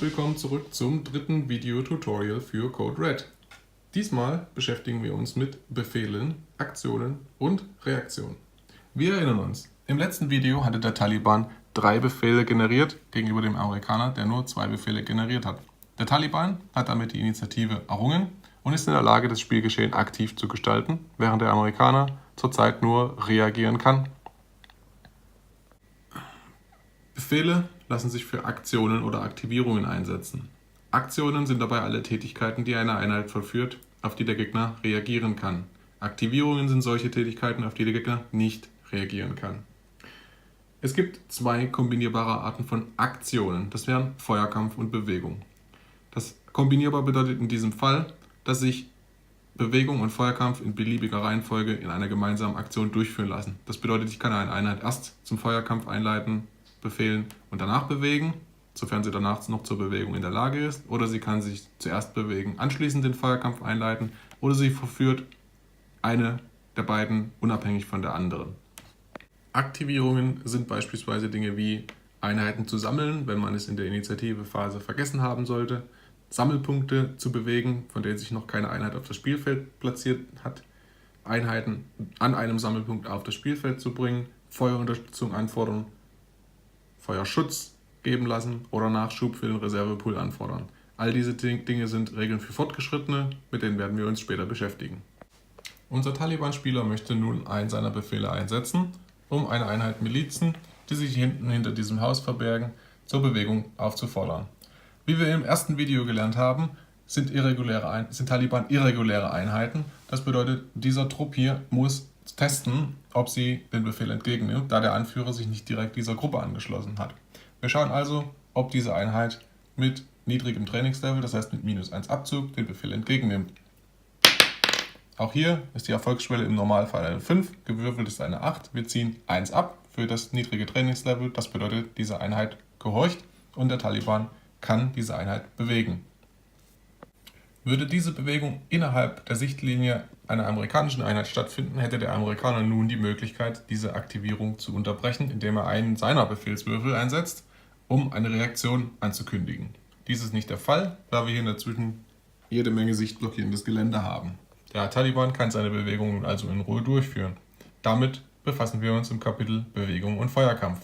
willkommen zurück zum dritten Video-Tutorial für Code Red. Diesmal beschäftigen wir uns mit Befehlen, Aktionen und Reaktionen. Wir erinnern uns, im letzten Video hatte der Taliban 3 Befehle generiert gegenüber dem Amerikaner, der nur 2 Befehle generiert hat. Der Taliban hat damit die Initiative errungen und ist in der Lage, das Spielgeschehen aktiv zu gestalten, während der Amerikaner zurzeit nur reagieren kann. Befehle lassen sich für Aktionen oder Aktivierungen einsetzen. Aktionen sind dabei alle Tätigkeiten, die eine Einheit vollführt, auf die der Gegner reagieren kann. Aktivierungen sind solche Tätigkeiten, auf die der Gegner nicht reagieren kann. Es gibt 2 kombinierbare Arten von Aktionen. Das wären Feuerkampf und Bewegung. Das kombinierbar bedeutet in diesem Fall, dass sich Bewegung und Feuerkampf in beliebiger Reihenfolge in einer gemeinsamen Aktion durchführen lassen. Das bedeutet, ich kann eine Einheit erst zum Feuerkampf einleiten, befehlen und danach bewegen, sofern sie danach noch zur Bewegung in der Lage ist, oder sie kann sich zuerst bewegen, anschließend den Feuerkampf einleiten, oder sie verführt eine der beiden unabhängig von der anderen. Aktivierungen sind beispielsweise Dinge wie Einheiten zu sammeln, wenn man es in der Initiativephase vergessen haben sollte, Sammelpunkte zu bewegen, von denen sich noch keine Einheit auf das Spielfeld platziert hat, Einheiten an einem Sammelpunkt auf das Spielfeld zu bringen, Feuerunterstützung anfordern, Feuerschutz geben lassen oder Nachschub für den Reservepool anfordern. All diese Dinge sind Regeln für Fortgeschrittene, mit denen werden wir uns später beschäftigen. Unser Taliban-Spieler möchte nun einen seiner Befehle einsetzen, um eine Einheit Milizen, die sich hinter diesem Haus verbergen, zur Bewegung aufzufordern. Wie wir im ersten Video gelernt haben, sind Taliban irreguläre Einheiten. Das bedeutet, dieser Trupp hier muss testen, ob sie den Befehl entgegennimmt, da der Anführer sich nicht direkt dieser Gruppe angeschlossen hat. Wir schauen also, ob diese Einheit mit niedrigem Trainingslevel, das heißt mit -1 Abzug, den Befehl entgegennimmt. Auch hier ist die Erfolgsschwelle im Normalfall eine 5, gewürfelt ist eine 8. Wir ziehen 1 ab für das niedrige Trainingslevel, das bedeutet, diese Einheit gehorcht und der Taliban kann diese Einheit bewegen. Würde diese Bewegung innerhalb der Sichtlinie einer amerikanischen Einheit stattfinden, hätte der Amerikaner nun die Möglichkeit, diese Aktivierung zu unterbrechen, indem er einen seiner Befehlswürfel einsetzt, um eine Reaktion anzukündigen. Dies ist nicht der Fall, da wir hier dazwischen jede Menge sichtblockierendes Gelände haben. Der Taliban kann seine Bewegungen also in Ruhe durchführen. Damit befassen wir uns im Kapitel Bewegung und Feuerkampf.